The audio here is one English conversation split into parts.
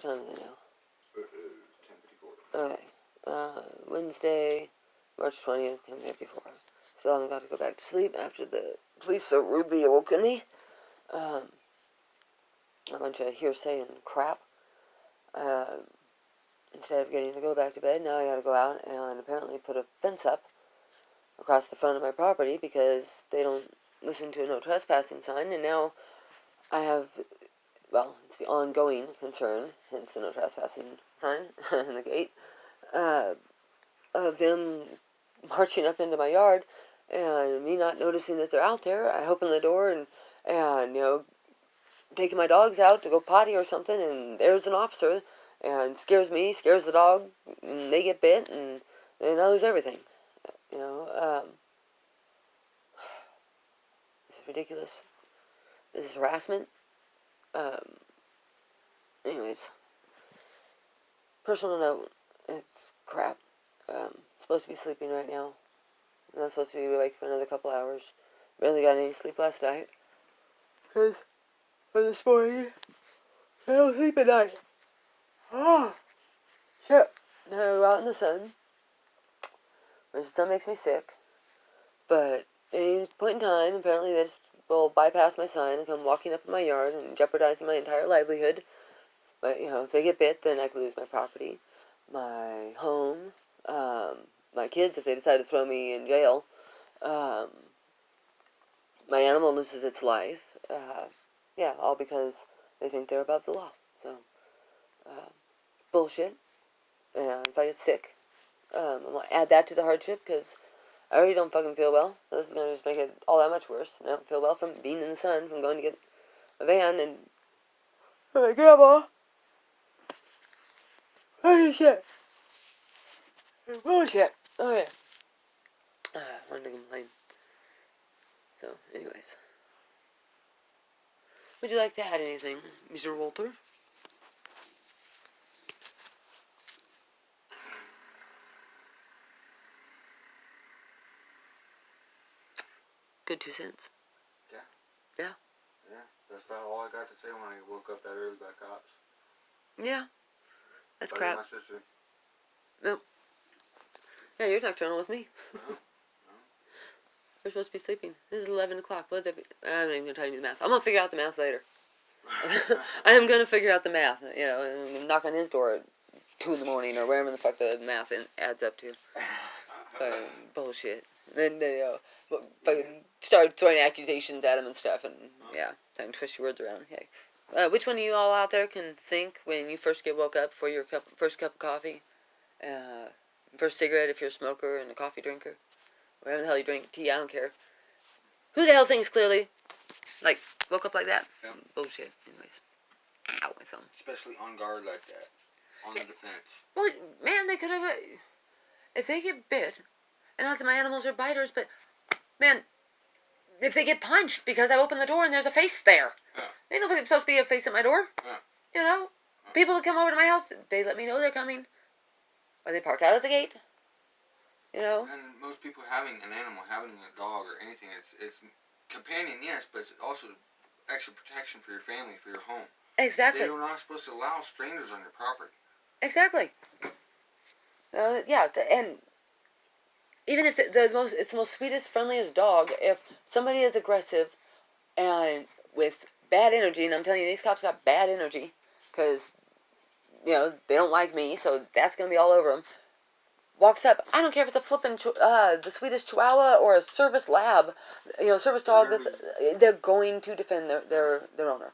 What time is it now? It is 10:54. Okay. Wednesday, March 20th, 10:54. So I'm about to go back to sleep after the police so rudely awoken me. A bunch of hearsay and crap. Instead of getting to go back to bed, now I gotta go out and apparently put a fence up across the front of my property because they don't listen to a no trespassing sign, and now I have, well, it's the ongoing concern, hence the no trespassing sign and the gate, of them marching up into my yard and me not noticing that they're out there. I open the door and taking my dogs out to go potty or something, and there's an officer, and scares me, scares the dog, and they get bit, and I lose everything. This is ridiculous. This is harassment. Anyways, personal note, it's crap. Supposed to be sleeping right now. I'm not supposed to be awake for another couple hours. Barely got any sleep last night. Because this morning, I don't sleep at night. Oh, shit. Now I go out in the sun, which the sun makes me sick. But at any point in time, apparently they just will bypass my sign and come walking up in my yard and jeopardizing my entire livelihood. But, if they get bit, then I could lose my property, my home, my kids if they decide to throw me in jail. My animal loses its life. All because they think they're above the law. So, bullshit. And if I get sick, I'm going to add that to the hardship because I already don't fucking feel well. So this is going to just make it all that much worse. I don't feel well from being in the sun, from going to get a van and... Hey, Grandma! Holy shit! Bullshit! Oh, yeah. I wanted to complain. So, anyways. Would you like to add anything, Mr. Walter? Good 2 cents. Yeah. Yeah. Yeah, that's about all I got to say when I woke up that early by cops. Yeah. That's crap. My sister. No. Yeah, you're nocturnal with me. No. We're supposed to be sleeping. This is 11 o'clock. What would that be? I'm not even going to tell you the math. I'm going to figure out the math later. I am going to figure out the math. Knock on his door at 2 in the morning or wherever the fuck the math adds up to. Bullshit. Then fucking start throwing accusations at him and stuff, and trying to twist your words around. Okay. Which one of you all out there can think when you first get woke up for your first cup of coffee, first cigarette if you're a smoker and a coffee drinker, whatever the hell you drink, tea, I don't care. Who the hell thinks clearly? Like, woke up like that? Yep. Bullshit. Anyways. Ow, my thumb. Especially on guard like that. On the defense. Well, man, they could have... if they get bit, and not that my animals are biters, but, man, if they get punched because I open the door and there's a face there. Yeah. Ain't nobody supposed to be a face at my door. Yeah. People that come over to my house, they let me know they're coming. Or they park out at the gate. And most people having an animal, having a dog or anything, it's companion, yes, but it's also extra protection for your family, for your home. Exactly. They're not supposed to allow strangers on your property. Exactly. And even if it's the most sweetest, friendliest dog, if somebody is aggressive and with bad energy, and I'm telling you, these cops got bad energy, because, they don't like me, so that's going to be all over them, walks up, I don't care if it's a flippin' the sweetest chihuahua or a service lab, service dog, they're going to defend their owner.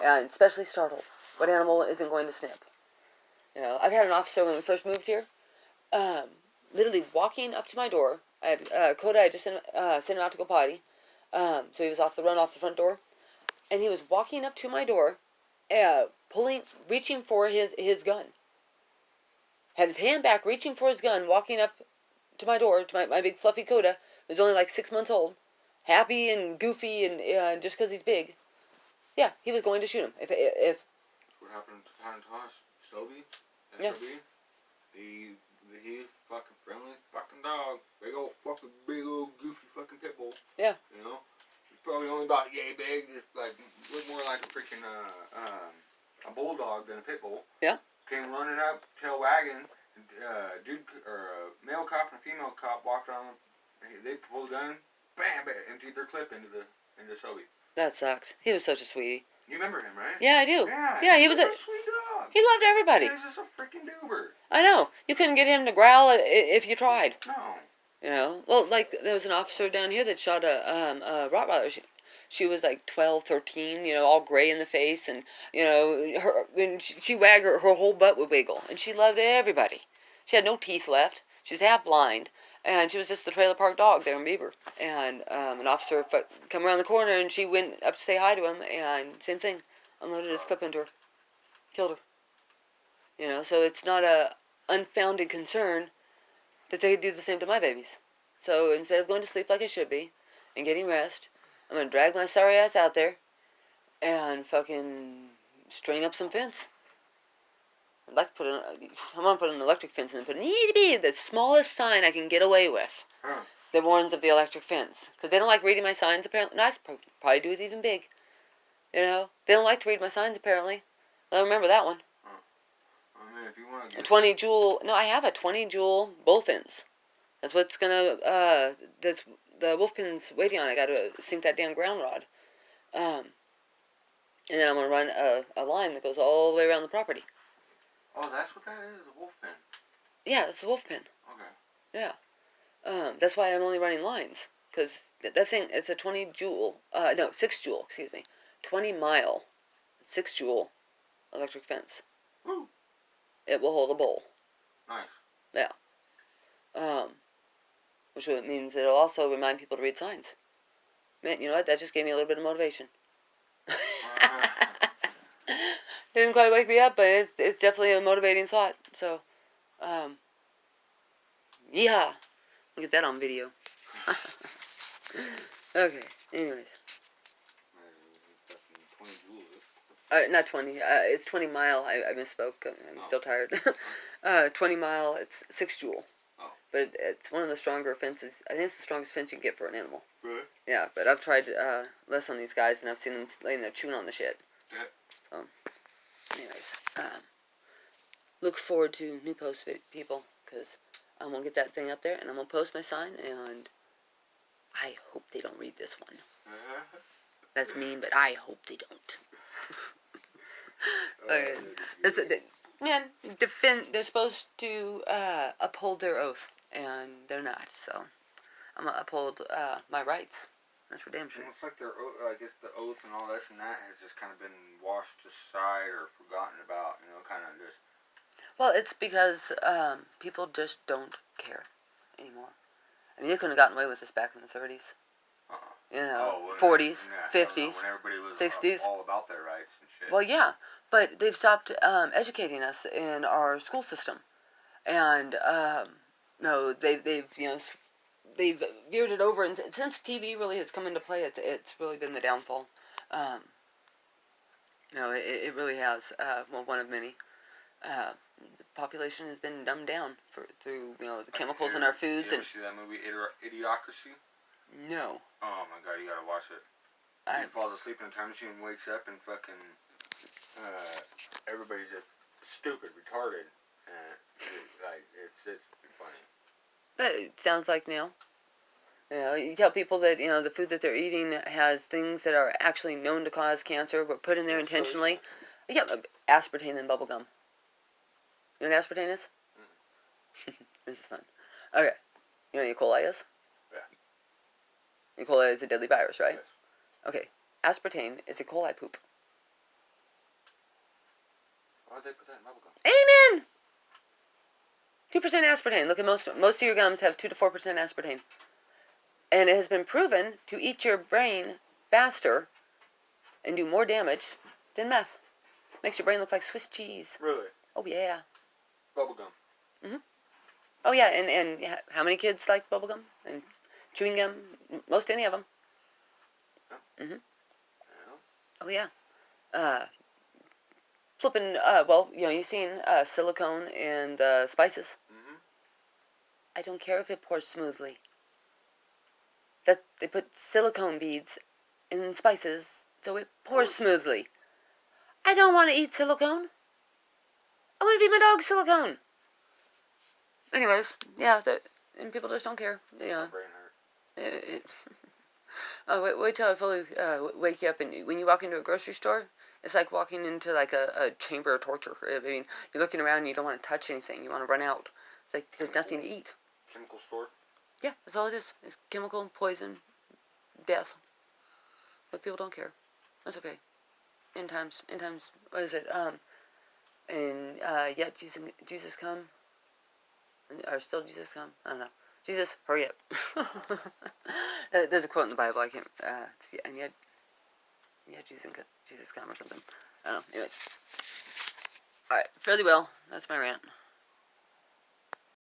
And especially startled. What animal isn't going to snip? I've had an officer when we first moved here, literally walking up to my door. I had Coda, I just sent him out to go potty, so he was off the front door, and he was walking up to my door, reaching for his gun. Had his hand back, reaching for his gun, walking up to my door, to my big fluffy Coda, who's only like 6 months old, happy and goofy, and just because he's big. Yeah, he was going to shoot him. If what happened to Tosh, Sobe, yeah. He fucking friendly fucking dog. Big old goofy fucking pit bull. Yeah. He's probably only about yay big, just like look more like a freaking a bulldog than a pit bull. Yeah. Came running up, tail wagging. Dude or a male cop and a female cop walked on. They pulled a gun, bam, bam, emptied their clip into Sobe. That sucks. He was such a sweetie. You remember him, right? Yeah, I do. Yeah, he was a sweet dog. He loved everybody. He was just a freaking goober. I know. You couldn't get him to growl if you tried. No. You know? Well, like, there was an officer down here that shot a Rottweiler. She was like 12, 13, you know, all gray in the face. And, you know, when she wagged her whole butt would wiggle. And she loved everybody. She had no teeth left. She was half blind. And she was just the trailer park dog there in Beaver. And an officer come around the corner and she went up to say hi to him. And same thing. Unloaded his clip into her. Killed her. You know, so it's not a unfounded concern that they do the same to my babies. So instead of going to sleep like I should be and getting rest, I'm going to drag my sorry ass out there and fucking string up some fence. I'm going to put an electric fence in and put the smallest sign I can get away with that warns of the electric fence. Because they don't like reading my signs, apparently. No, I probably do it even big. You know? They don't like to read my signs, apparently. I remember that one. I mean, if you want to A 20 joule. No, I have a 20 joule bull fins. That's what's gonna. That's the wolf pin's waiting on. I gotta sink that damn ground rod. And then I'm gonna run a line that goes all the way around the property. Oh, that's what that is, a wolf pin. Yeah, that's a wolf pin. Okay. Yeah. That's why I'm only running lines. Because that thing, it's a 20 joule. No, 6 joule, excuse me. 20 mile, 6 joule electric fence. Woo. It will hold a bull. Nice. Yeah. Which means it'll also remind people to read signs. Man, you know what? That just gave me a little bit of motivation. Didn't quite wake me up, but it's definitely a motivating thought. So, yeah. We'll get that on video. Okay, anyways. 20 joules. Not 20. It's 20 mile. I misspoke. I'm still tired. 20 mile, it's 6 joule. Oh. But it's one of the stronger fences. I think it's the strongest fence you can get for an animal. Really? Yeah, but I've tried less on these guys, and I've seen them laying there chewing on the shit. Yeah. So, anyways, look forward to new post people, because I'm going to get that thing up there, and I'm going to post my sign, and I hope they don't read this one. That's mean, but I hope they don't. Man, they're supposed to uphold their oath, and they're not, so I'm going to uphold my rights. That's for damn sure. Well, it's like I guess the oath and all this and that has just kind of been washed aside or forgotten about, you know, kind of just. Well, it's because people just don't care anymore. I mean, they couldn't have gotten away with this back in the 30s. You know, 40s, 50s, when everybody was 60s. All about their rights and shit. Well, yeah, but they've stopped educating us in our school system, and no, they've veered it over, and since TV really has come into play, it's really been the downfall. No, it really has. Well, one of many. The population has been dumbed down through the chemicals in our foods. You ever see that movie Idiocracy? No. Oh my god, you gotta watch it. He falls asleep in a time machine and wakes up and fucking everybody's just stupid, retarded, and it's just funny. But it sounds like Neil. You tell people that the food that they're eating has things that are actually known to cause cancer, but put in there intentionally. Yeah, aspartame and bubble gum. You know what aspartame is? This is fun. Okay. You know what E. coli is? Yeah. E. coli is a deadly virus, right? Yes. Okay. Aspartame is E. coli poop. Why'd they put that in bubble gum? Amen! 2% aspartame. Look at most of your gums have 2 to 4% aspartame. And it has been proven to eat your brain faster and do more damage than meth. Makes your brain look like Swiss cheese. Really? Oh, yeah. Bubble gum. Mm-hmm. Oh, yeah, and how many kids like bubble gum and chewing gum? Most any of them. Yeah. Mm-hmm. Yeah. Oh, yeah. Flipping, you've seen silicone in the spices. Mm-hmm. I don't care if it pours smoothly. That they put silicone beads in spices so it pours smoothly. I don't want to eat silicone. I want to feed my dog silicone. Anyways, yeah, and people just don't care. Yeah. My brain hurt. Wait till I fully wake you up, and when you walk into a grocery store, it's like walking into like a chamber of torture. I mean, you're looking around and you don't want to touch anything. You want to run out. It's like there's nothing to eat. Chemical store? Yeah, that's all it is. It's chemical, poison, death. But people don't care. That's okay. End times, what is it? And yet Jesus come, or still Jesus come? I don't know. Jesus, hurry up. There's a quote in the Bible, I can't, and yet Jesus come or something. I don't know. Anyways. Alright, fairly well. That's my rant.